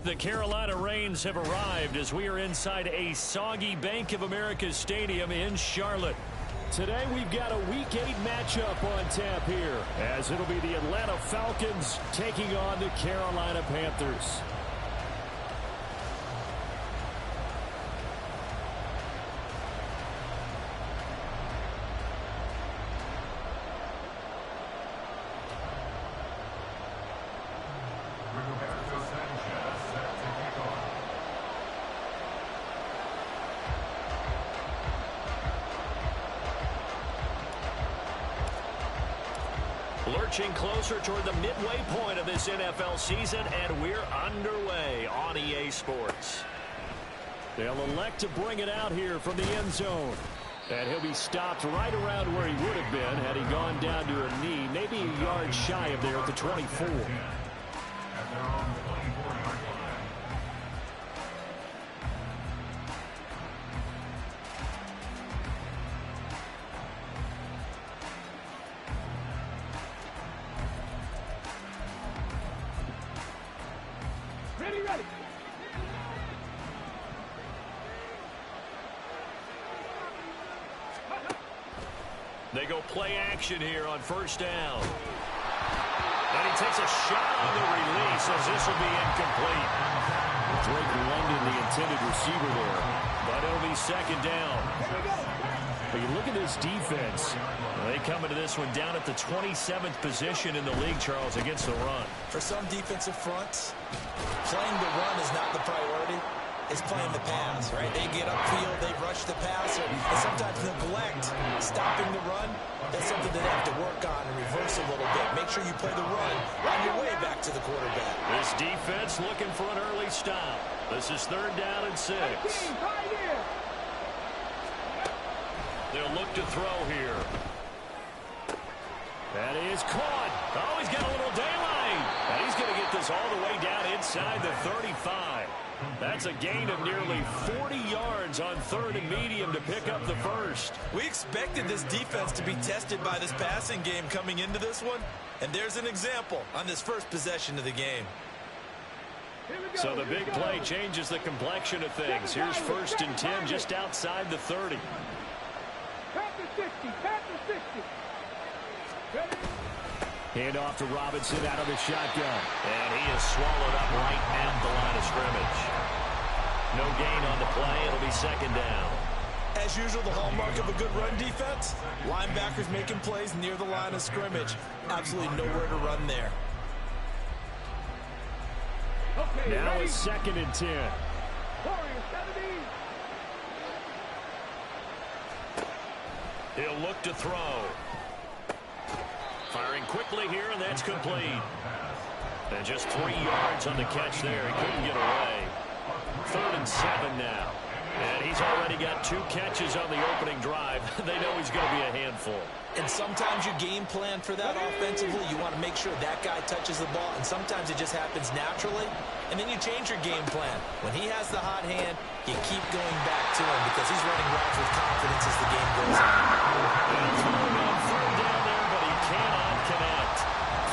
The Carolina Rains have arrived as we are inside a soggy Bank of America Stadium in Charlotte. Today we've got a Week 8 matchup on tap here, as it'll be the Atlanta Falcons taking on the Carolina Panthers. Lurching closer toward the midway point of this NFL season, and we're underway on EA Sports. They'll elect to bring it out here from the end zone. And he'll be stopped right around where he would have been had he gone down to a knee, maybe a yard shy of there at the 24. They go play action here on first down. And he takes a shot on the release as this will be incomplete. Drake London, the intended receiver there. But it'll be second down. But you look at this defense. They come into this one down at the 27th position in the league, Charles, against the run. For some defensive fronts, playing the run is not the priority. It's playing the pass, right? They get upfield, they rush the passer, and sometimes neglect stopping the run. That's something that they have to work on and reverse a little bit. Make sure you play the run on your way back to the quarterback. This defense looking for an early stop. This is 3rd down and 6. They'll look to throw here. That is caught. Oh, he's got a little daylight. And he's going to get this all the way down inside the 35. That's a gain of nearly 40 yards on 3rd and medium to pick up the first. We expected this defense to be tested by this passing game coming into this one. And there's an example on this first possession of the game. So the big play changes the complexion of things. Here's 1st and 10 just outside the 30. Hand off to Robinson out of the shotgun. And he is swallowed up right at the line of scrimmage. No gain on the play. It'll be 2nd down. As usual, the hallmark of a good run defense, linebackers making plays near the line of scrimmage. Absolutely nowhere to run there. Okay, now it's 2nd and 10. He'll look to throw. Firing quickly here, and that's complete. And just 3 yards on the catch there. He couldn't get away. 3rd and 7 now. And he's already got 2 catches on the opening drive. They know he's going to be a handful. And sometimes you game plan for that offensively. You want to make sure that guy touches the ball, and sometimes it just happens naturally. And then you change your game plan. When he has the hot hand, you keep going back to him because he's running routes with confidence as the game goes on. And throwing on 3rd down there, but he cannot connect.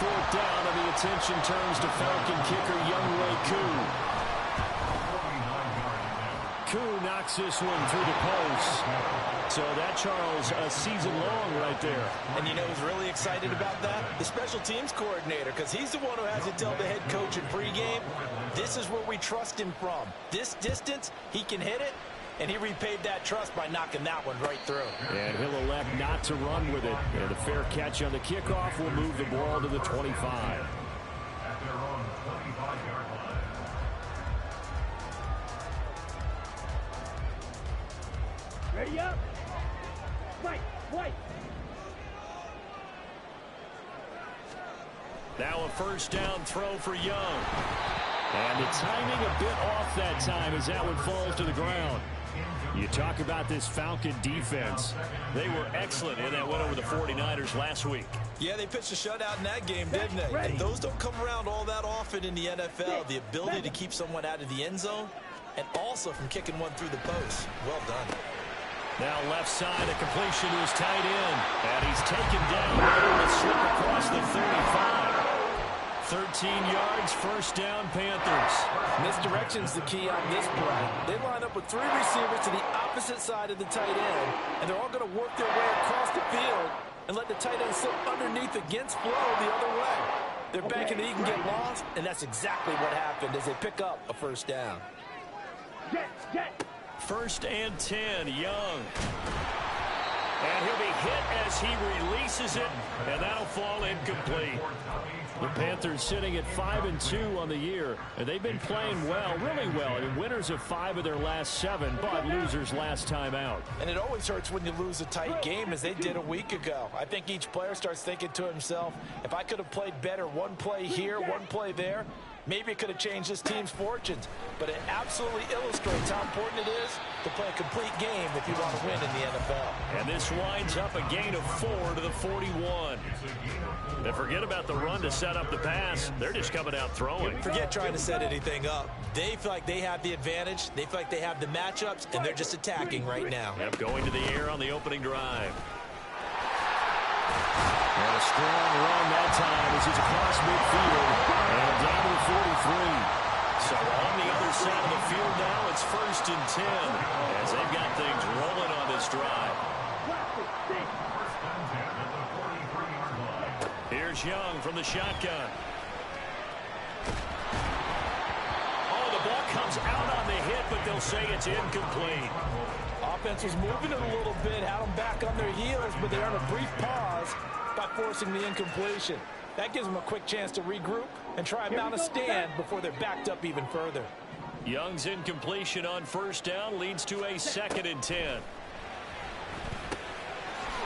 4th down, and the attention turns to Falcon kicker Younghoe Koo. Koo knocks this one through the post. So that, Charles, a season long right there. And you know who's really excited about that? The special teams coordinator, because he's the one who has to tell the head coach in pregame, this is where we trust him from. This distance, he can hit it, and he repaid that trust by knocking that one right through. And he'll elect not to run with it. And a fair catch on the kickoff will move the ball to the 25. Ready up. White. Now a 1st down throw for Young. And the timing a bit off that time as that one falls to the ground. You talk about this Falcon defense. They were excellent in that win over the 49ers last week. Yeah, they pitched a shutout in that game, didn't they? And those don't come around all that often in the NFL. The ability to keep someone out of the end zone and also from kicking one through the post. Well done. Now left side, a completion to his tight end. And he's taken down. Able to slip across the 35. 13 yards, first down, Panthers. Misdirection's the key on this play. They line up with 3 receivers to the opposite side of the tight end, and they're all going to work their way across the field and let the tight end sit underneath against flow the other way. They're banking that he can get lost, and that's exactly what happened as they pick up a first down. First and 10, Young. And he'll be hit as he releases it, and that'll fall incomplete. The Panthers sitting at 5-2 on the year, and they've been playing well, really well. And winners of 5 of their last 7, but losers last time out. And it always hurts when you lose a tight game, as they did a week ago. I think each player starts thinking to himself, if I could have played better one play here, one play there, maybe it could have changed this team's fortunes. But it absolutely illustrates how important it is to play a complete game if you want to win in the NFL. And this winds up a gain of 4 to the 41. And forget about the run to set up the pass. They're just coming out throwing. Forget trying to set anything up. They feel like they have the advantage. They feel like they have the matchups, and they're just attacking right now. Yep, going to the air on the opening drive. And a strong run that time as he's across midfield and down to the 43. So on the other side of the field now, it's first and 10 as they've got things rolling on this drive. Here's Young from the shotgun. Oh, the ball comes out on the hit, but they'll say it's incomplete. Offense was moving it a little bit, had them back on their heels, but they're on a brief pause by forcing the incompletion. That gives them a quick chance to regroup and try and mount a stand before they're backed up even further. Young's incompletion on first down leads to a 2nd and 10.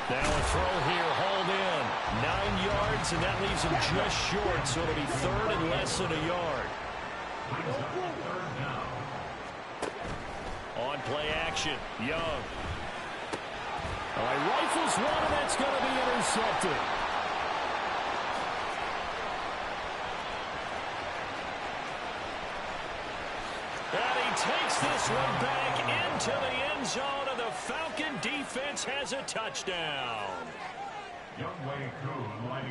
Now a throw here, hauled in. 9 yards, and that leaves him just short, so it'll be 3rd and less than a yard. On play action, Young. Oh, he rifles one, and that's going to be intercepted. And he takes this one back into the end zone, and the Falcon defense has a touchdown.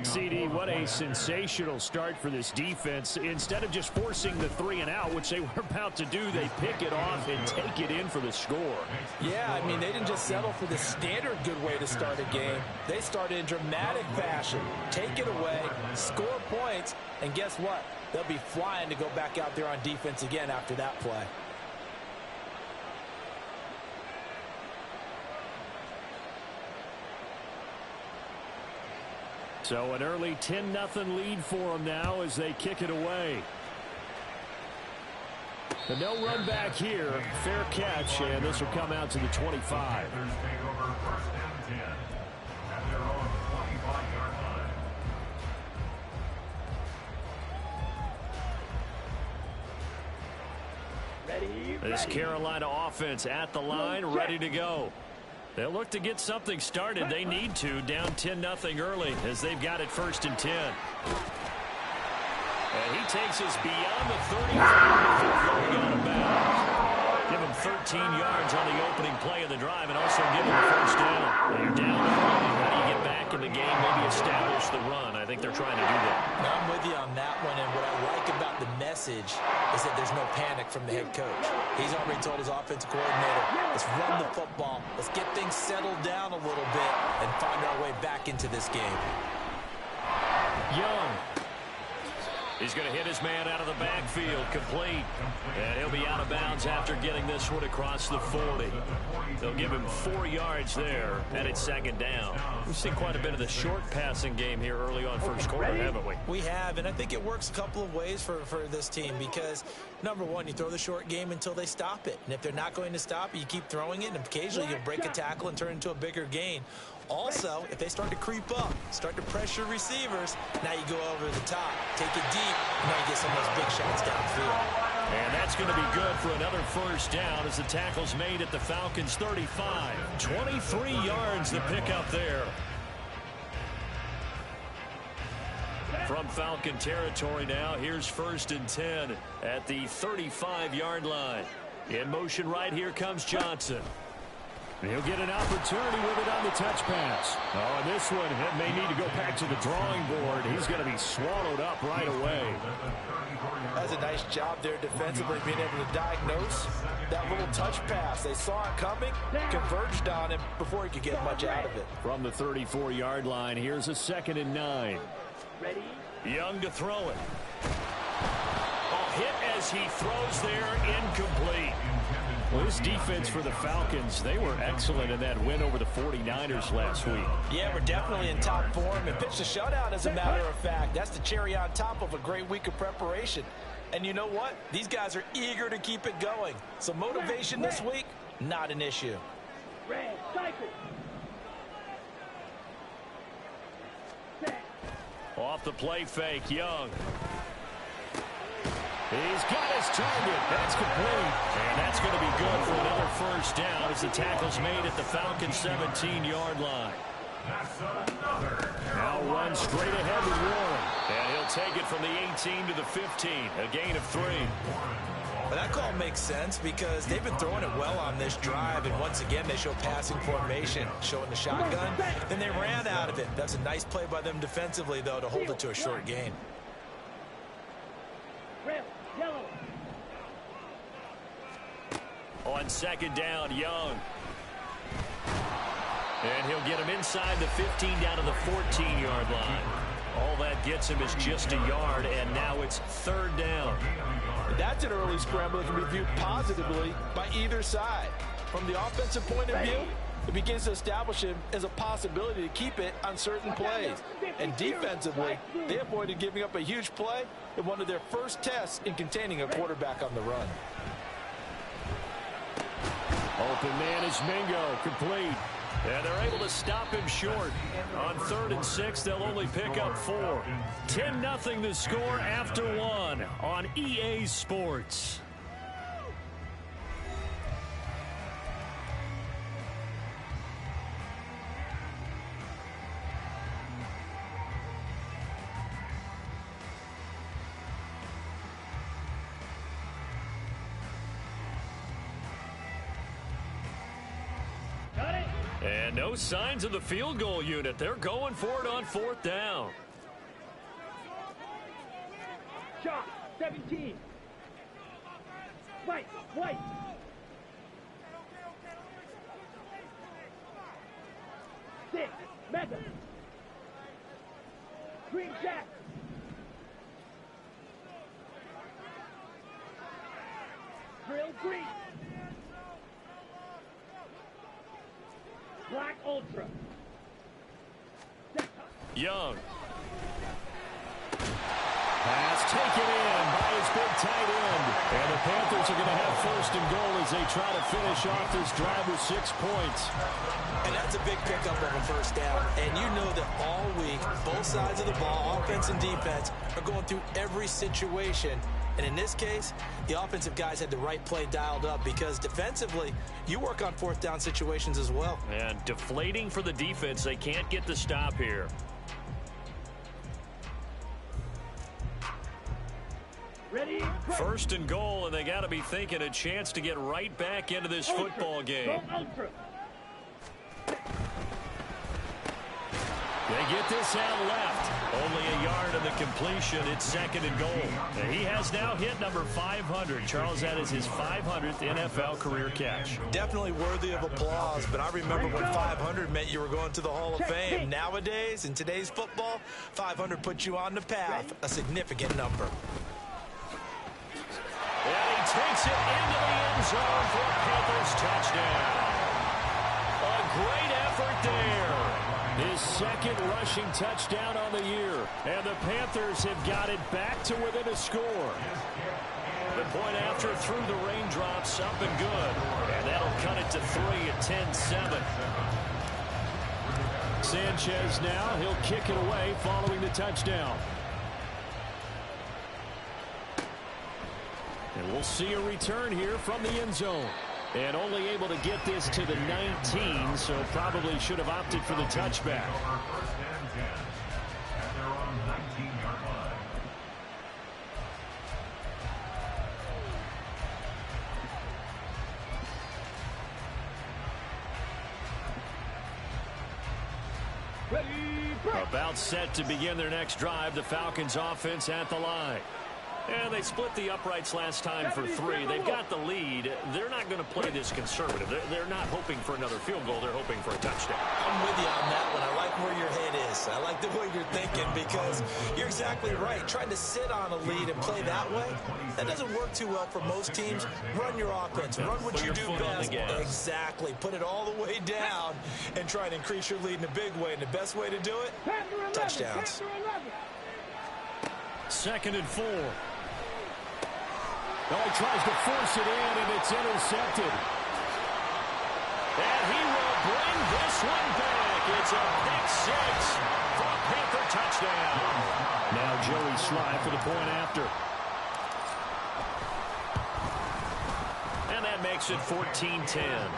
CD, what a sensational start for this defense. Instead of just forcing the 3 and out, which they were about to do, they pick it off and take it in for the score. Yeah, I mean, they didn't just settle for the standard good way to start a game. They started in dramatic fashion. Take it away, score points, and guess what? They'll be flying to go back out there on defense again after that play. So an early 10-0 lead for them now as they kick it away. The no run back here, fair catch, and this will come out to the 25. This Carolina offense at the line, ready to go. They'll look to get something started. They need to, down 10-0 early as they've got it 1st and 10. And he takes us beyond the 35 before going out of bounds. Give him 13 yards on the opening play of the drive and also give him a first down. Well, you're down early. How do you get back in the game, maybe establish the run? I think they're trying to do that. I'm with you on that one, and what I like about the message is that there's no panic from the head coach. He's already told his offensive coordinator, let's run the football, let's get things settled down a little bit and find our way back into this game. Young. He's going to hit his man out of the backfield, complete. And he'll be out of bounds after getting this one across the 40. They'll give him 4 yards there, and it's 2nd down. We've seen quite a bit of the short passing game here early on first quarter, haven't we? We have, and I think it works a couple of ways for this team because, number one, you throw the short game until they stop it. And if they're not going to stop it, you keep throwing it, and occasionally you'll break a tackle and turn into a bigger gain. Also, if they start to creep up, start to pressure receivers, now you go over the top, take it deep, and now you get some of those big shots downfield. And that's going to be good for another first down as the tackle's made at the Falcons' 35. 23 yards to pick up there. From Falcon territory now, here's 1st and 10 at the 35-yard line. In motion right here comes Johnson. He'll get an opportunity with it on the touch pass. Oh, and this one may need to go back to the drawing board. He's going to be swallowed up right away. That's a nice job there defensively, being able to diagnose that little touch pass. They saw it coming, converged on him before he could get much out of it. From the 34-yard line, here's a 2nd and 9. Ready? Young to throw it. Hit as he throws there, incomplete. Well, this defense for the Falcons, they were excellent in that win over the 49ers last week. Yeah, we're definitely in top form and pitched a shutout, as a matter of fact. That's the cherry on top of a great week of preparation. And you know what? These guys are eager to keep it going. So motivation this week, not an issue. Red, cycle. Set. Off the play fake, Young. He's got his target. That's complete. And that's going to be good for another first down as the tackle's made at the Falcons' 17-yard line. Now run straight ahead with Warren. And he'll take it from the 18 to the 15. A gain of 3. But that call makes sense because they've been throwing it well on this drive. And once again, they show passing formation, showing the shotgun. Then they ran out of it. That's a nice play by them defensively, though, to hold it to a short gain. Red, yellow. On 2nd down, Young. And he'll get him inside the 15 down to the 14-yard line. All that gets him is just a yard, and now it's 3rd down. That's an early scramble that can be viewed positively by either side. From the offensive point of view, it begins to establish him as a possibility to keep it on certain plays. And defensively, they avoided giving up a huge play in one of their first tests in containing a quarterback on the run. Open man is Mingo, complete. And they're able to stop him short. On 3rd and 6, they'll only pick up 4. 10-0 the score after 1 on EA Sports. And no signs of the field goal unit. They're going for it on 4th down. Shot, 17. White, white. Six, mega. Green jack. Drill green. Black ultra. Young. Pass taken in by his big tight end. And the Panthers are going to have 1st and goal as they try to finish off this drive with 6 points. And that's a big pickup of a 1st down. And you know that all week, both sides of the ball, offense and defense, are going through every situation. And in this case, the offensive guys had the right play dialed up because defensively, you work on 4th down situations as well. And deflating for the defense. They can't get the stop here. Ready? 1st and goal, and they got to be thinking a chance to get right back into this football game. Ultra. They get this out left. Only a yard of the completion. It's 2nd and goal. And he has now hit number 500. Charles, that is his 500th NFL career catch. Definitely worthy of applause, but I remember when 500 meant you were going to the Hall of Fame. Nowadays, in today's football, 500 puts you on the path, a significant number. And he takes it into the end zone for a Panthers touchdown. A great effort there. His 2nd rushing touchdown on the year. And the Panthers have got it back to within a score. The point after through the raindrops, up and good. And that'll cut it to 3 at 10-7. Sanchez now, he'll kick it away following the touchdown. And we'll see a return here from the end zone. And only able to get this to the 19, so probably should have opted for the touchback. About set to begin their next drive, the Falcons offense at the line. And they split the uprights last time for 3. They've got the lead. They're not going to play this conservative. They're not hoping for another field goal. They're hoping for a touchdown. I'm with you on that one. I like where your head is. I like the way you're thinking because you're exactly right. Trying to sit on a lead and play that way, that doesn't work too well for most teams. Run your offense. Run what you do best. Exactly. Put it all the way down and try to increase your lead in a big way. And the best way to do it, touchdowns. 2nd and 4. Oh, he tries to force it in, and it's intercepted. And he will bring this one back. It's a pick 6 for a Panther touchdown. Now Joey Sly for the point after. And that makes it 14-10.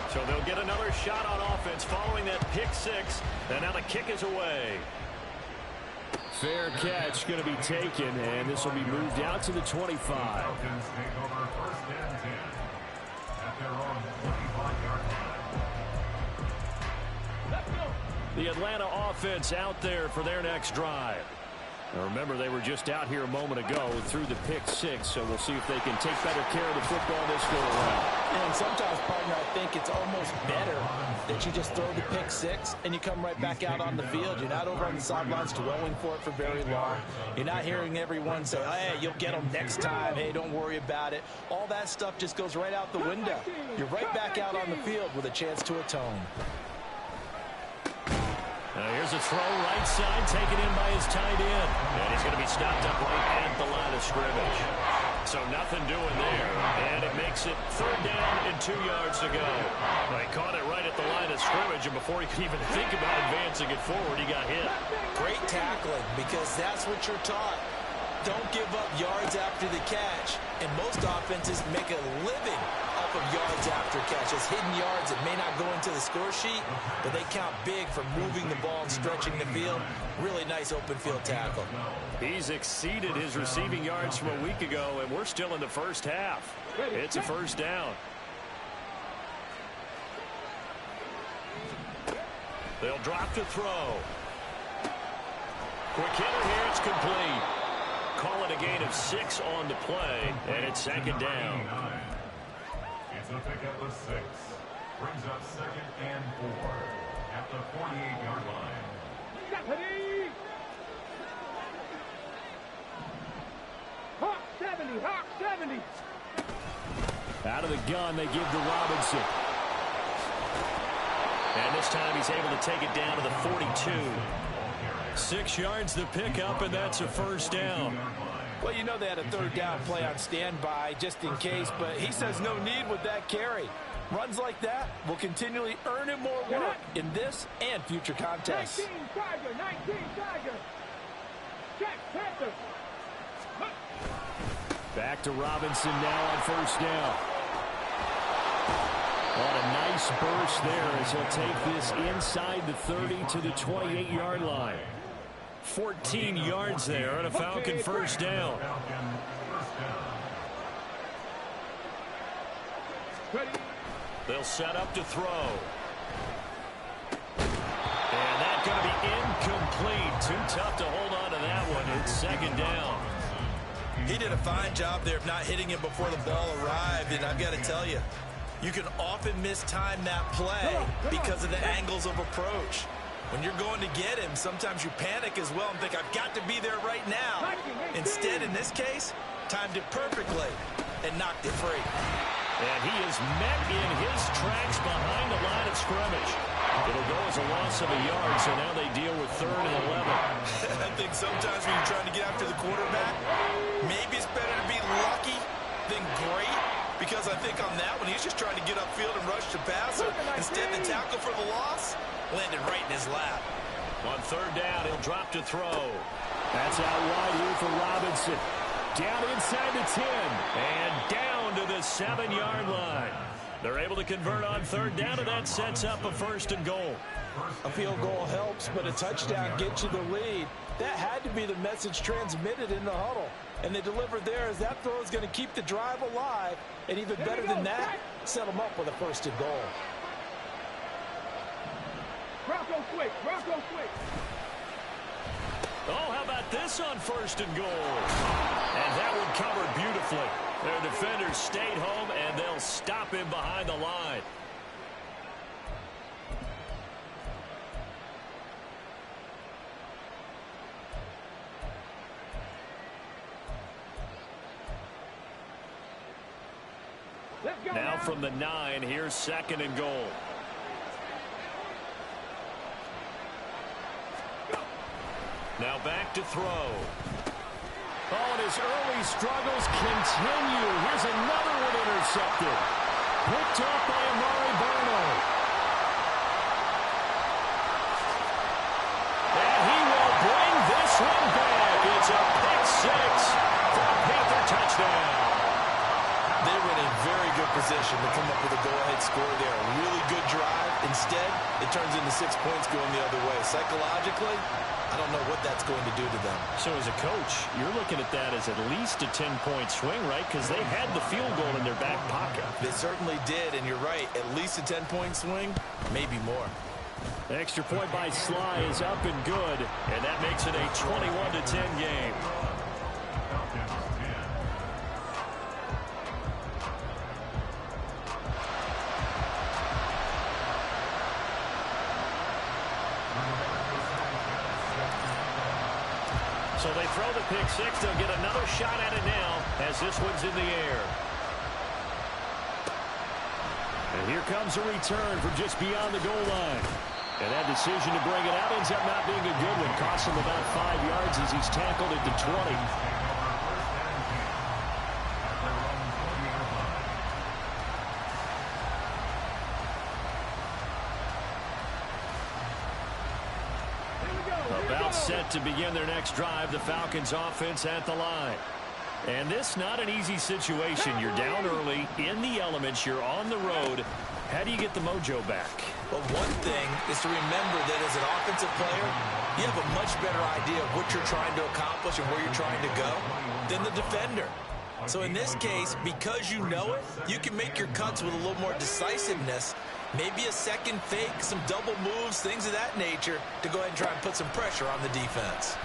So they'll get another shot on offense following that pick 6. And now the kick is away. Fair catch going to be taken, and this will be moved out to the 25. The Atlanta offense out there for their next drive. Now remember, they were just out here a moment ago through the pick 6, so we'll see if they can take better care of the football this go around. And sometimes, partner, I think it's almost better that you just throw the pick 6 and you come right back out on the field. You're not over on the sidelines dwelling for it for very long. You're not hearing everyone say, hey, you'll get them next time. Hey, don't worry about it. All that stuff just goes right out the window. You're right back out on the field with a chance to atone. Here's a throw right side, taken in by his tight end. And he's going to be stopped up right at the line of scrimmage. So nothing doing there. And it makes it 3rd down and 2 yards to go. They caught it right at the line of scrimmage, and before he could even think about advancing it forward, he got hit. Great tackling, because that's what you're taught. Don't give up yards after the catch. And most offenses make a living off of yards after catches. Hidden yards that may not go into the score sheet, but they count big for moving the ball and stretching the field. Really nice open field tackle. He's exceeded his receiving yards from a week ago, and we're still in the first half. It's a 1st down. They'll drop to throw. Quick hitter here, it's complete. Call it a gain of 6 on the play, and it's 2nd down. It's a pick at the 6. Brings up 2nd and 4 at the 48-yard line. Hawk 70, Hawk 70. Out of the gun, they give to Robinson. And this time he's able to take it down to the 42. 6 yards the pickup, and that's a 1st down. Well, you know they had a 3rd down play on standby just in case, but he says no need with that carry. Runs like that will continually earn him more work in this and future contests. 19 Tiger. Check, Panther. Back to Robinson now on 1st down. What a nice burst there as he'll take this inside the 30 to the 28-yard line. 14 yards there and a Falcon 1st down. They'll set up to throw. And that's going to be incomplete. Too tough to hold on to that one. It's 2nd down. He did a fine job there of not hitting him before the ball arrived, and I've got to tell you, you can often mistime that play because of the angles of approach. When you're going to get him, sometimes you panic as well and think, I've got to be there right now. Instead, in this case, timed it perfectly and knocked it free. And he is met in his tracks behind the line of scrimmage. It'll go as a loss of a yard, so now they deal with 3rd and 11. I think sometimes when you're trying to get after the quarterback, maybe it's better to be lucky than great. Because I think on that one, he's just trying to get upfield and rush the passer. Instead, the tackle for the loss landed right in his lap. On 3rd down, he'll drop to throw. That's out wide here for Robinson. Down inside the 10. And down to the 7-yard line. They're able to convert on 3rd down, and that sets up a 1st and goal. A field goal helps, but a touchdown gets you the lead. That had to be the message transmitted in the huddle. And they delivered there as that throw is going to keep the drive alive. And even better than that, set them up with a 1st and goal. Bronco quick, Bronco quick. Oh, how about this on 1st and goal? And that one covered beautifully. Their defenders stayed home, and they'll stop him behind the line. Now from the 9, here's 2nd and goal. Now back to throw. Oh, and his early struggles continue. Here's another one intercepted. Picked off by Amari Barno. And he will bring this one back. It's a pick 6 for a Panther touchdown. They were in a very good position to come up with a go-ahead score there. A really good drive. Instead, it turns into 6 points going the other way. Psychologically, I don't know what that's going to do to them. So as a coach, you're looking at that as at least a 10-point swing, right? Because they had the field goal in their back pocket. They certainly did, and you're right. At least a 10-point swing, maybe more. The extra point by Sly is up and good, and that makes it a 21-10 game. So they throw the pick 6. They'll get another shot at it now as this one's in the air. And here comes a return from just beyond the goal line. And that decision to bring it out ends up not being a good one. Costs him about 5 yards as he's tackled at the 20. About set to begin their next drive, the Falcons offense at the line. And this not an easy situation. You're down early, in the elements, you're on the road. How do you get the mojo back? Well, one thing is to remember that as an offensive player, you have a much better idea of what you're trying to accomplish and where you're trying to go than the defender. So in this case, because you know it, you can make your cuts with a little more decisiveness. Maybe a second fake, some double moves, things of that nature to go ahead and try and put some pressure on the defense.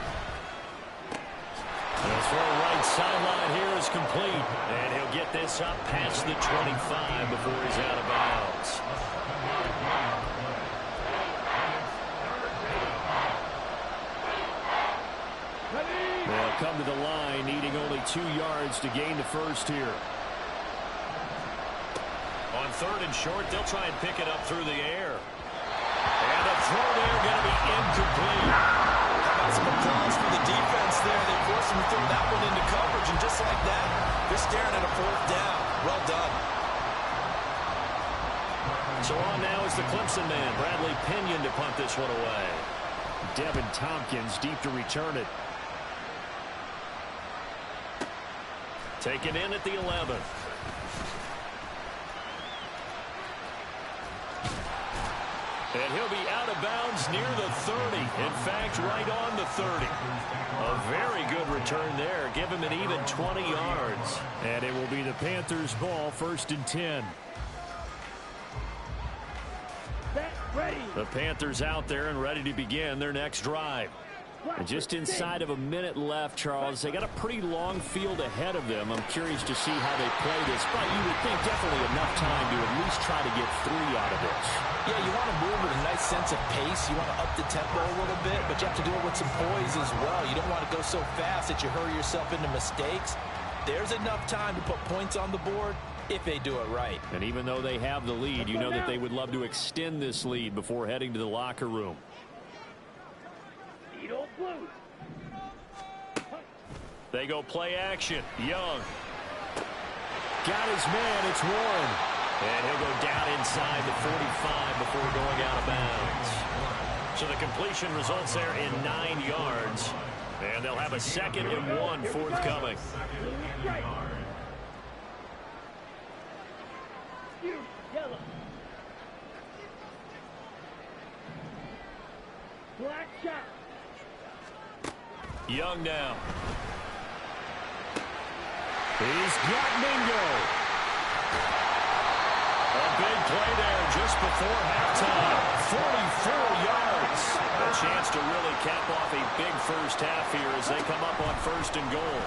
The throw right sideline here is complete. And he'll get this up past the 25 before he's out of bounds. They'll come to the line, needing only 2 yards to gain the first here. On 3rd and short, they'll try and pick it up through the air. And the throw there going to be incomplete. How about some applause for the defense there? They forced him to throw that one into coverage, and just like that, they're staring at a 4th down. Well done. So on now is the Clemson man, Bradley Pinion, to punt this one away. Devin Tompkins deep to return it. Taken in at the 11. And he'll be out of bounds near the 30. In fact, right on the 30. A very good return there. Give him an even 20 yards. And it will be the Panthers' ball, 1st and 10. Ready. The Panthers out there and ready to begin their next drive. And just inside of a minute left, Charles, they got a pretty long field ahead of them. I'm curious to see how they play this, but you would think definitely enough time to at least try to get 3 out of this. Yeah, you want to move with a nice sense of pace. You want to up the tempo a little bit, but you have to do it with some poise as well. You don't want to go so fast that you hurry yourself into mistakes. There's enough time to put points on the board if they do it right. And even though they have the lead, you know that they would love to extend this lead before heading to the locker room. They go play action. Young. Got his man. It's Warren. And he'll go down inside the 45 before going out of bounds. So the completion results there in 9 yards. And they'll have a 2nd and 1 forthcoming. Yellow. Black shot. Young now. He's got Mingo. A big play there just before halftime. 44 yards. A chance to really cap off a big first half here as they come up on 1st and goal.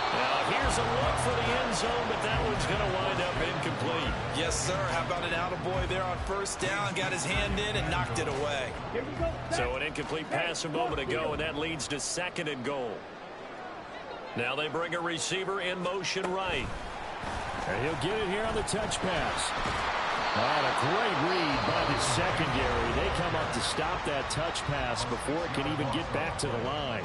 Now here's a look for the end zone, but that one's going to wind up incomplete. Yes, sir. How about an attaboy there on 1st down? Got his hand in and knocked it away. Here we go. So an incomplete pass a moment ago, and that leads to 2nd and goal. Now they bring a receiver in motion right. And he'll get it here on the touch pass. And a great read by the secondary. They come up to stop that touch pass before it can even get back to the line.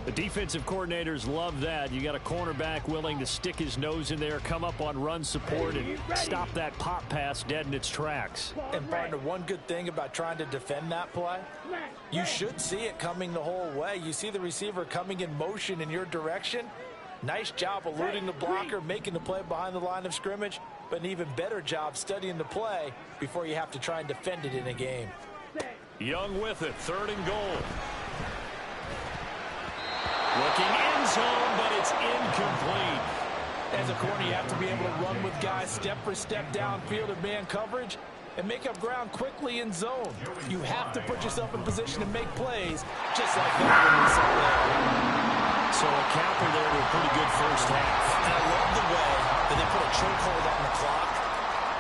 The defensive coordinators love that. You got a cornerback willing to stick his nose in there, come up on run support, and stop that pop pass dead in its tracks. And, partner, one good thing about trying to defend that play, you should see it coming the whole way. You see the receiver coming in motion in your direction. Nice job eluding the blocker, making the play behind the line of scrimmage, but an even better job studying the play before you have to try and defend it in a game. Young with it, 3rd and goal. Looking end zone, but it's incomplete. As a corner, you have to be able to run with guys step for step downfield in man coverage and make up ground quickly in zone. You have to put yourself in position to make plays, just like that when we saw there. So a counter there with a pretty good first half. And I love the way that they put a chokehold on the clock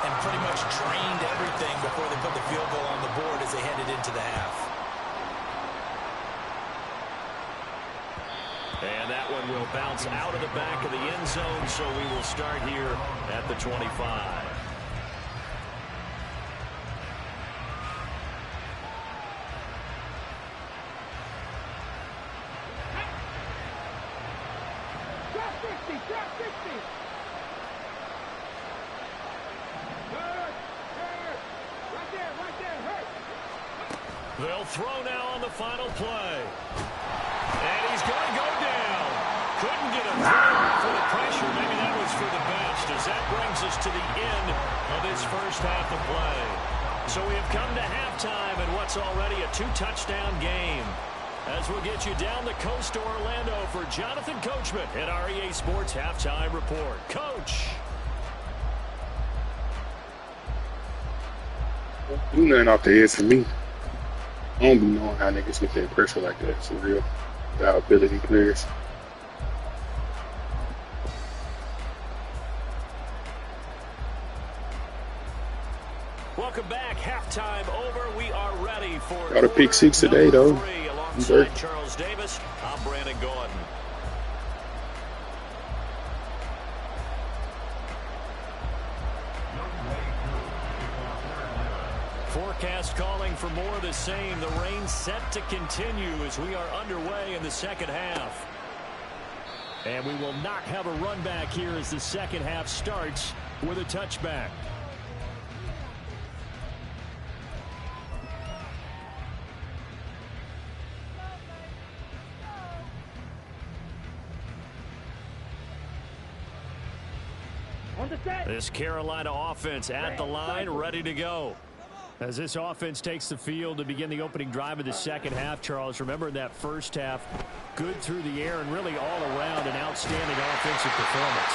and pretty much drained everything before they put the field goal on the board as they headed into the half. And that one will bounce out of the back of the end zone, so we will start here at the 25. Drop 60, drop 60. Hurt, hurt. Right there, hurt. They'll throw now on the final play. And he's going to go down. Couldn't get a throw for the pressure. Maybe that was for the best, as that brings us to the end of this first half of play. So we have come to halftime in what's already a 2-touchdown game. As we'll get you down the coast to Orlando for Jonathan Coachman at our EA Sports Halftime Report. Coach. Do nothing off the edge for me. I don't be knowing how niggas get that pressure like that. For real. Our ability players. Welcome back. Halftime over. We are ready for Got a pick 6 today, though. Alongside Charles Davis, I'm Brandon Gordon. Forecast calling for more of the same. The rain set to continue as we are underway in the second half. And we will not have a run back here as the second half starts with a touchback. This Carolina offense at the line, ready to go. As this offense takes the field to begin the opening drive of the second half, Charles, remember in that first half, good through the air and really all around an outstanding offensive performance.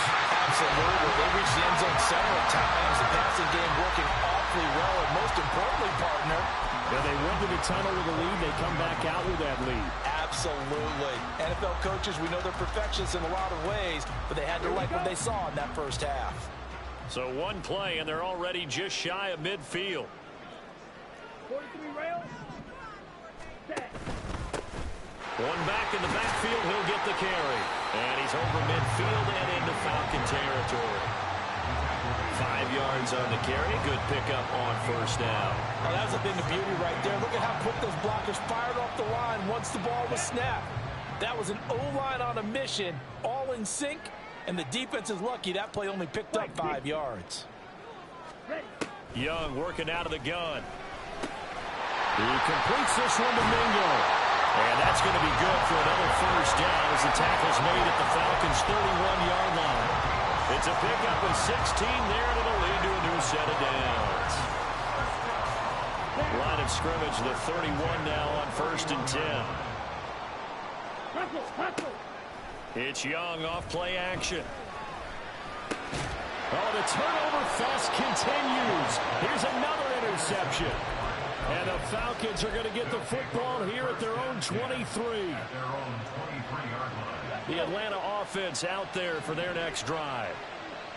Absolutely. They reached the end zone several times. The passing game working awfully well. And most importantly, partner, when they went to the tunnel with a lead, they come back out with that lead. Absolutely. NFL coaches, we know they're perfectionists in a lot of ways, but they had to like what they saw in that first half. So one play, and they're already just shy of midfield. 43 rails. Set. One back in the backfield, he'll get the carry. And he's over midfield and into Falcon territory. 5 yards on the carry. Good pickup on first down. Oh, that was a thing of beauty right there. Look at how quick those blockers fired off the line once the ball was snapped. That was an O-line on a mission, all in sync, and the defense is lucky that play only picked up 5 yards. Young working out of the gun. He completes this one to Mingo. And that's going to be good for another first down as the tackle's made at the Falcons' 31-yard line. It's a pickup of 16 there, and it'll lead to a new set of downs. Line of scrimmage, the 31 now on 1st and 10. It's Young off play action. Oh, the turnover fest continues. Here's another interception. And the Falcons are going to get the football here at their own 23. The Atlanta offense out there for their next drive.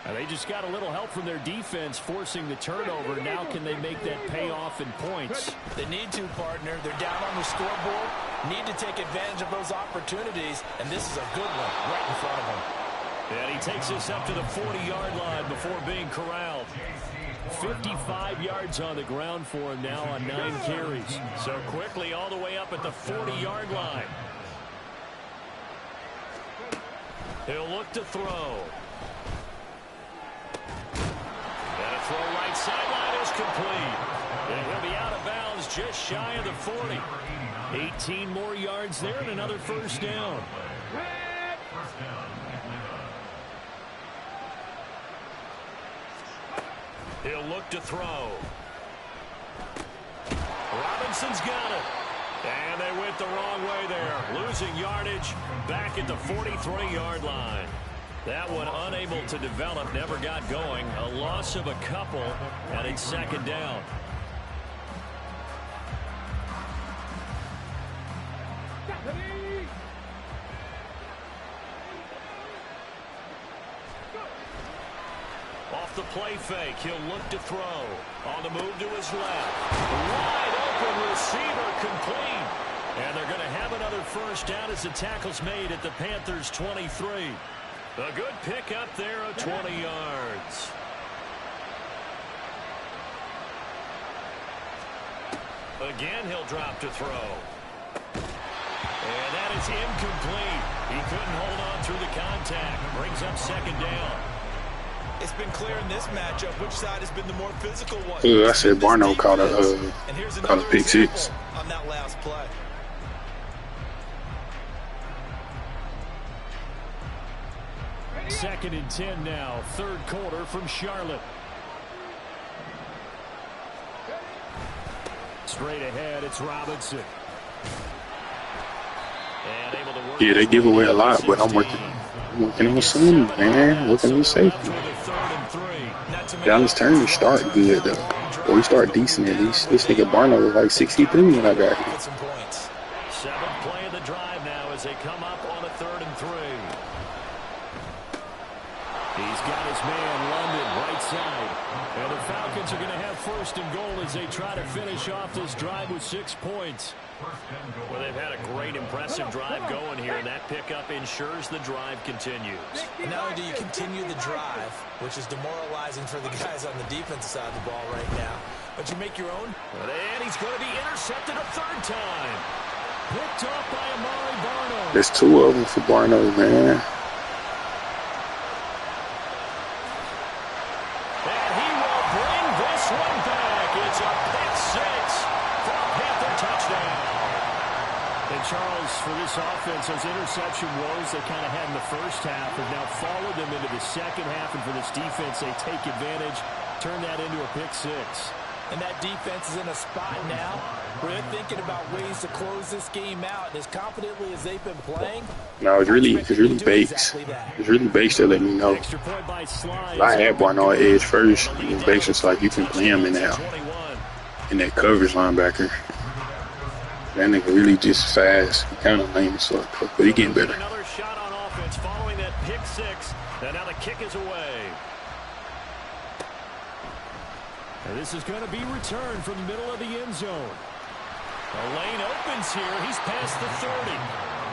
And they just got a little help from their defense forcing the turnover. Now can they make that pay off in points? They need to, partner. They're down on the scoreboard. Need to take advantage of those opportunities. And this is a good one right in front of them. And he takes us up to the 40-yard line before being corralled. 55 yards on the ground for him now on 9 carries. So quickly all the way up at the 40-yard line. He'll look to throw. And a throw right sideline is complete. And he'll be out of bounds just shy of the 40. 18 more yards there and another first down. He'll look to throw. Robinson's got it. And they went the wrong way there. Losing yardage back at the 43-yard line. That one unable to develop, never got going. A loss of a couple, and it's second down. Off the play fake, he'll look to throw. On the move to his left. Wide open receiver complete. And they're going to have another first down as the tackle's made at the Panthers' 23. A good pickup there of 20 yards. Again, he'll drop to throw. And that is incomplete. He couldn't hold on through the contact. Brings up second down. It's been clear in this matchup which side has been the more physical one. I said Barno caught a pick six. On that last play. Second and 10 now. Third quarter from Charlotte. Straight ahead, it's Robinson. And able to work. Yeah, they give away a lot, but I'm working on soon, man. Working on safety. Dallas Turner start good though. Or he start decent at least. This nigga Barno was like 63 when I got here. Seventh play of the drive now as they come up on a 3rd and 3. He's got his man London right side. And the Falcons are going to have first and goal as they try to finish off this drive with 6 points. Well, they've had a great, impressive drive going here, and that pickup ensures the drive continues. And not only do you continue the drive, which is demoralizing for the guys on the defensive side of the ball right now, but you make your own. And he's going to be intercepted a 3rd time. Picked off by Amari Barno. There's 2 of them for Barno, man. And he will bring this one back. It's a pick 6 for a Panther touchdown. And Charles, for this offense, those interception woes they kind of had in the first half have now followed them into the second half. And for this defense, they take advantage, turn that into a pick 6. And that defense is in a spot now where they're thinking about ways to close this game out. And as confidently as they've been playing. No, it's really Bakes. It's really Bakes that let me know. I had Barno at edge first. And Bakes was like, you can play him in that coverage linebacker. That nigga really just fast. He kind of lame as fuck, but he getting better. Another shot on offense following that pick 6. And now the kick is away. And this is going to be returned from the middle of the end zone. The lane opens here. He's past the 30.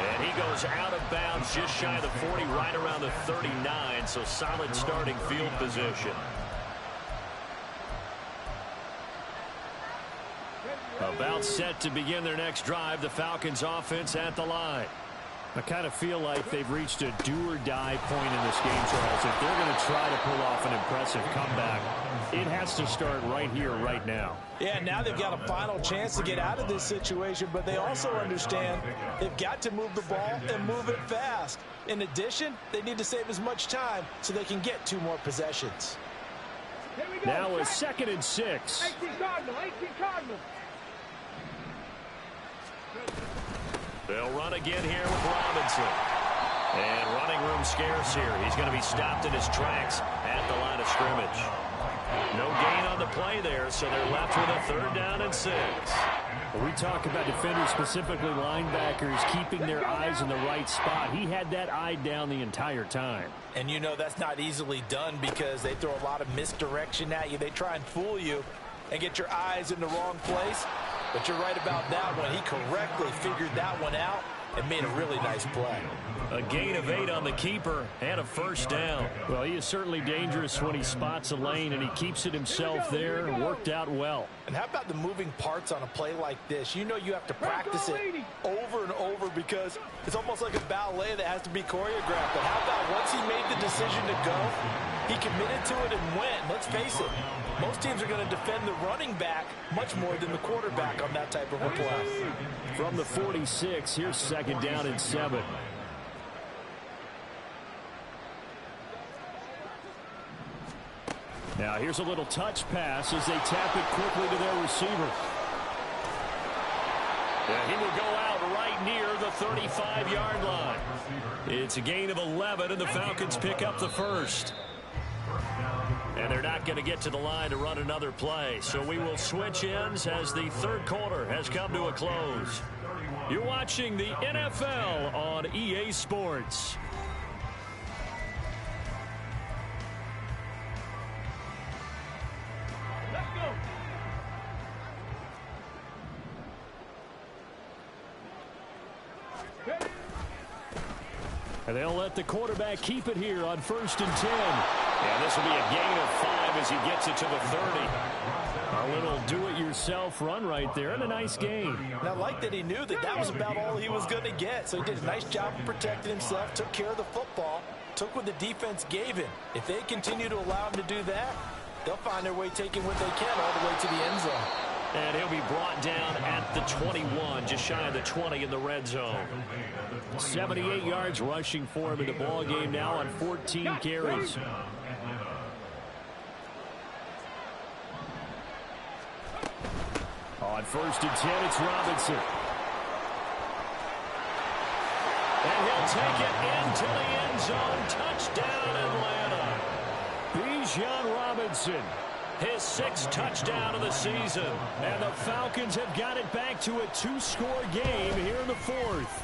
And he goes out of bounds just shy of the 40, right around the 39. So solid starting field position. About set to begin their next drive. The Falcons offense at the line. I kind of feel like they've reached a do-or-die point in this game, Charles. If they're going to try to pull off an impressive comeback, it has to start right here, right now. Yeah, now they've got a final chance to get out of this situation, but they also understand they've got to move the ball and move it fast. In addition, they need to save as much time so they can get 2 more possessions. Now a 2nd and 6. 18 Cardinal, 18 Cardinal. They'll run again here with Robinson. And running room scarce here. He's going to be stopped in his tracks at the line of scrimmage. No gain on the play there, so they're left with a 3rd down and 6. We talk about defenders, specifically linebackers, keeping their eyes in the right spot. He had that eye down the entire time. And you know that's not easily done because they throw a lot of misdirection at you. They try and fool you and get your eyes in the wrong place. But you're right about that one. He correctly figured that one out and made a really nice play. A gain of 8 on the keeper and a 1st down. Well, he is certainly dangerous when he spots a lane, and he keeps it himself there. Worked out well. And how about the moving parts on a play like this? You know you have to practice it over and over because it's almost like a ballet that has to be choreographed. But how about once he made the decision to go, he committed to it and went. Let's face it, most teams are going to defend the running back much more than the quarterback on that type of a play. From the 46, here's 2nd down and 7. Now here's a little touch pass as they tap it quickly to their receiver. And he will go out right near the 35-yard line. It's a gain of 11, and the Falcons pick up the 1st. And they're not going to get to the line to run another play. So we will switch ends as the 3rd quarter has come to a close. You're watching the NFL on EA Sports. Let's go. And they'll let the quarterback keep it here on 1st and 10. Yeah, this will be a gain of 5 as he gets it to the 30. A little do-it-yourself run right there, and a nice gain. And I like that he knew that that was about all he was going to get. So he did a nice job of protecting himself, took care of the football, took what the defense gave him. If they continue to allow him to do that, they'll find their way taking what they can all the way to the end zone. And he'll be brought down at the 21, just shy of the 20 in the red zone. 78 yards rushing for him in the ball game now on 14 carries. On 1st and 10, it's Robinson. And he'll take it into the end zone. Touchdown, Atlanta. Bijan Robinson. His 6th touchdown of the season. And the Falcons have got it back to a 2-score game here in the 4th.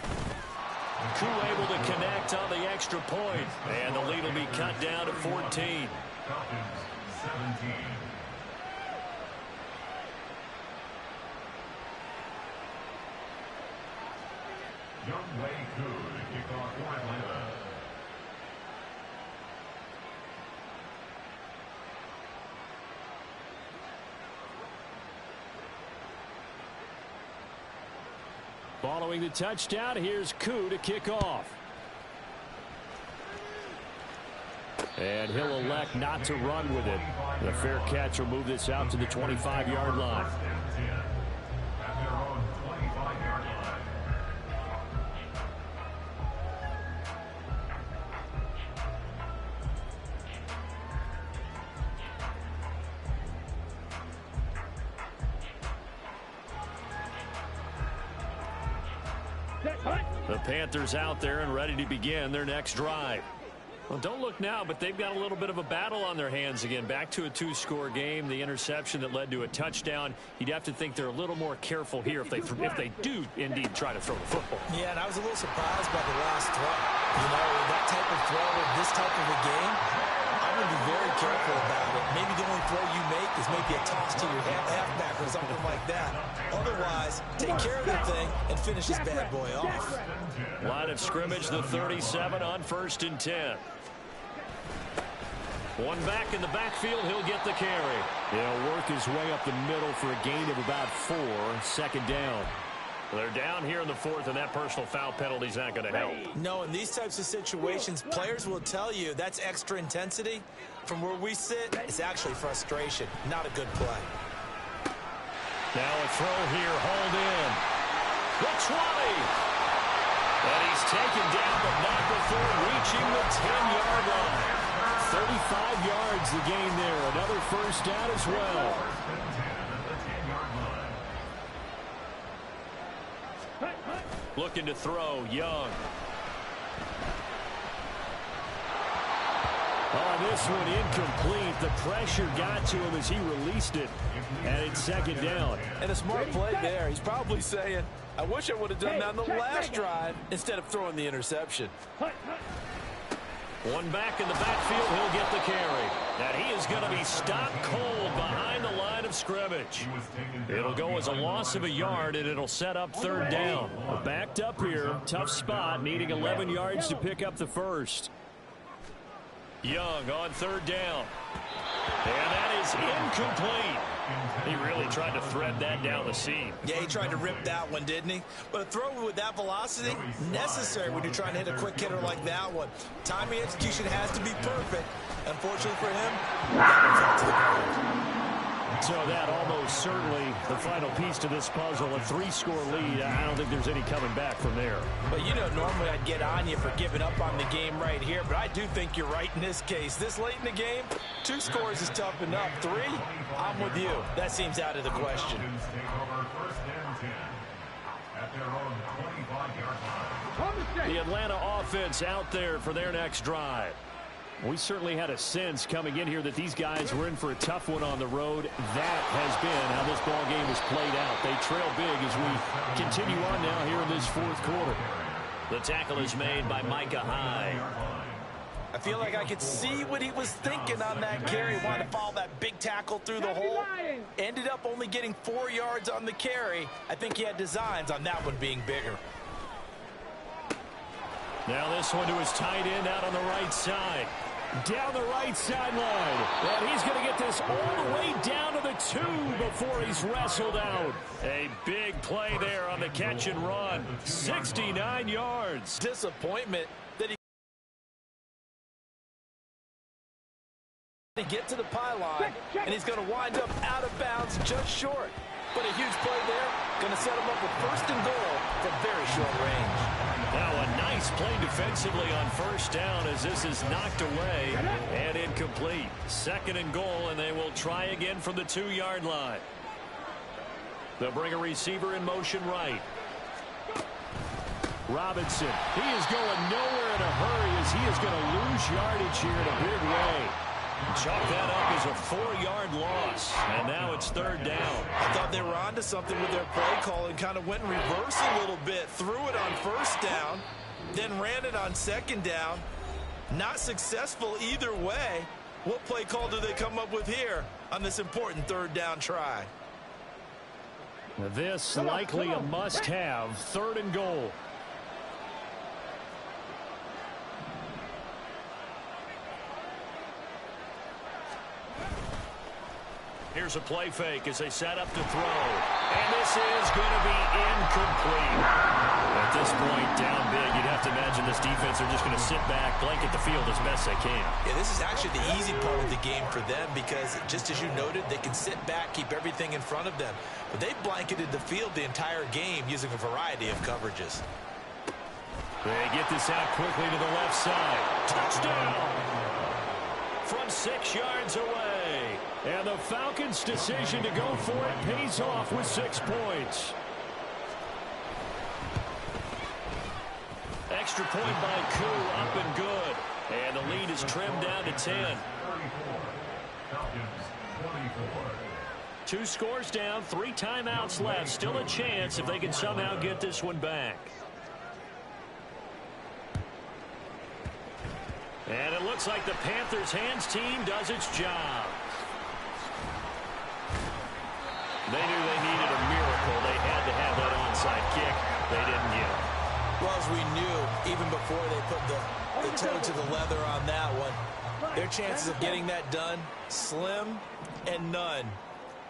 Koo able to connect on the extra point. And the lead will be cut down to 14. Falcons 17. Young Wei Koo to kick off for Atlanta. Following the touchdown, here's Koo to kick off. And he'll elect not to run with it. The fair catch will move this out to the 25-yard line. At their own 25-yard line. The Panthers out there and ready to begin their next drive. Well, don't look now, but they've got a little bit of a battle on their hands again. Back to a 2-score game. The interception that led to a touchdown. You'd have to think they're a little more careful here if they do indeed try to throw the football. Yeah, and I was a little surprised by the last throw. You know, that type of throw in this type of a game, I'm going to be very careful about it. Maybe the only throw you make is maybe a toss to your halfback or something like that. Otherwise, take care of the thing and finish this bad boy off. Line of scrimmage, the 37 on 1st and 10. One back in the backfield, he'll get the carry. He'll work his way up the middle for a gain of about 4. 2nd down. They're down here in the 4th, and that personal foul penalty is not going to help. No, in these types of situations, players will tell you that's extra intensity. From where we sit, it's actually frustration, not a good play. Now a throw here, hauled in. The 20. And he's taken down, but not before reaching the 10-yard line. 35 yards the gain there. Another 1st down as well. Looking to throw, Young. Oh, this one incomplete. The pressure got to him as he released it. And it's second down. And a smart play there. He's probably saying, I wish I would have done that on the last drive instead of throwing the interception. One back in the backfield, he'll get the carry. And he is going to be stopped cold behind the line of scrimmage. It'll go as a loss of a yard, and it'll set up third down. Backed up here, tough spot, needing 11 yards to pick up the first. Young on third down. And that is incomplete. He really tried to thread that down the seam. Yeah, he tried to rip that one, didn't he? But a throw with that velocity, necessary when you're trying to hit a quick hitter like that one. Timing execution has to be perfect. Unfortunately for him, that one fell to the ground. So that almost certainly the final piece to this puzzle, a 3-score lead. I don't think there's any coming back from there. But you know, normally I'd get on you for giving up on the game right here, but I do think you're right in this case. This late in the game, 2 scores is tough enough. 3, I'm with you. That seems out of the question. The Atlanta offense out there for their next drive. We certainly had a sense coming in here that these guys were in for a tough one on the road. That has been how this ball game has played out. They trail big as we continue on now here in this fourth quarter. The tackle is made by Micah Hyde. I feel like I could see what he was thinking on that carry. Wanted to follow that big tackle through the hole. Ended up only getting 4 yards on the carry. I think he had designs on that one being bigger. Now this one to his tight end out on the right side. Down the right sideline. And he's going to get this all the way down to the 2 before he's wrestled out. A big play there on the catch and run. 69 yards. Disappointment that he get to the pylon, and he's going to wind up out of bounds just short. But a huge play there. Going to set him up with first and goal from very short range. Now a nice play defensively on first down as this is knocked away and incomplete. Second and goal, and they will try again from the 2-yard line. They'll bring a receiver in motion right. Robinson, he is going nowhere in a hurry as he is going to lose yardage here in a big way. Chalk that up as a 4-yard loss, and now it's third down. I thought they were onto something with their play call and kind of went in reverse a little bit. Threw it on first down, then ran it on second down. Not successful either way. What play call do they come up with here on this important third down try? This likely a must-have. Third and goal. Here's a play fake as they set up to throw. And this is going to be incomplete. At this point, down big, you'd have to imagine this defense are just going to sit back, blanket the field as best they can. Yeah, this is actually the easy part of the game for them because, just as you noted, they can sit back, keep everything in front of them. But they blanketed the field the entire game using a variety of coverages. They get this out quickly to the left side. Touchdown! From 6 yards away. And the Falcons' decision to go for it pays off with 6 points. Extra point by Koo, up and good. And the lead is trimmed down to 10. 2 scores down, 3 timeouts left. Still a chance if they can somehow get this one back. And it looks like the Panthers' hands team does its job. They knew they needed a miracle. They had to have that onside kick. They didn't get it. Well, as we knew, even before they put the toe to the leather on that one, their chances of getting that done, slim and none.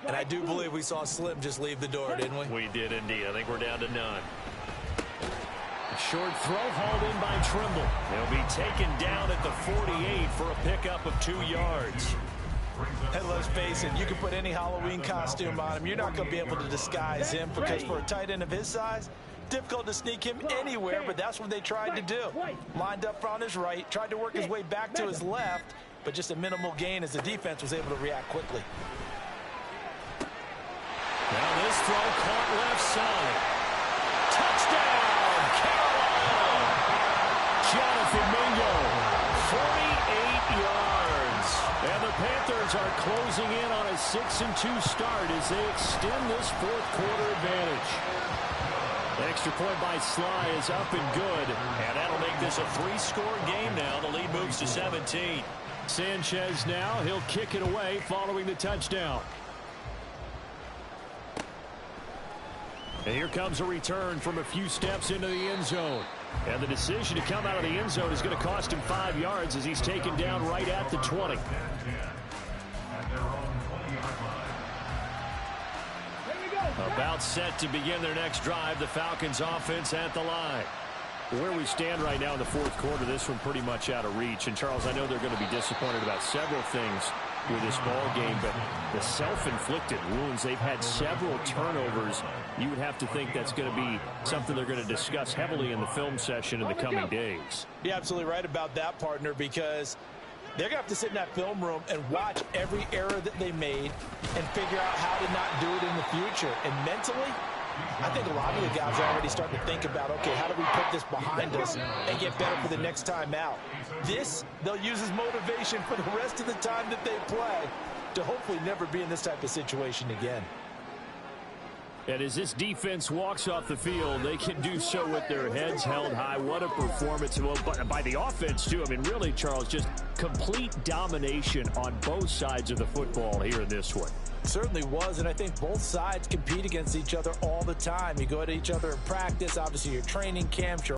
And I do believe we saw Slim just leave the door, didn't we? We did indeed. I think we're down to none. Short throw hauled in by Trimble. He'll be taken down at the 48 for a pickup of 2 yards. And let's face it, you can put any Halloween costume on him. You're not going to be able to disguise him because for a tight end of his size, difficult to sneak him anywhere, but that's what they tried to do. Lined up on his right, tried to work his way back to his left, but just a minimal gain as the defense was able to react quickly. Now this throw caught left side. Touchdown! Falcons are closing in on a 6-2 start as they extend this fourth quarter advantage. The extra point by Sly is up and good. And that'll make this a 3-score game now. The lead moves to 17. Sanchez now. He'll kick it away following the touchdown. And here comes a return from a few steps into the end zone. And the decision to come out of the end zone is going to cost him 5 yards as he's taken down right at the 20. About set to begin their next drive. The Falcons offense at the line. Where we stand right now in the fourth quarter, this one pretty much out of reach. And, Charles, I know they're going to be disappointed about several things with this ball game, but the self-inflicted wounds, they've had several turnovers. You would have to think that's going to be something they're going to discuss heavily in the film session in the coming days. You're absolutely right about that, partner, because they're going to have to sit in that film room and watch every error that they made and figure out how to not do it in the future. And mentally, I think a lot of the guys are already starting to think about, okay, how do we put this behind us and get better for the next time out? This, they'll use as motivation for the rest of the time that they play to hopefully never be in this type of situation again. And as this defense walks off the field, they can do so with their heads held high. What a performance by the offense, too. I mean, really, Charles, just complete domination on both sides of the football here in this one. Certainly was, and I think both sides compete against each other all the time. You go at each other in practice, obviously your training camps, your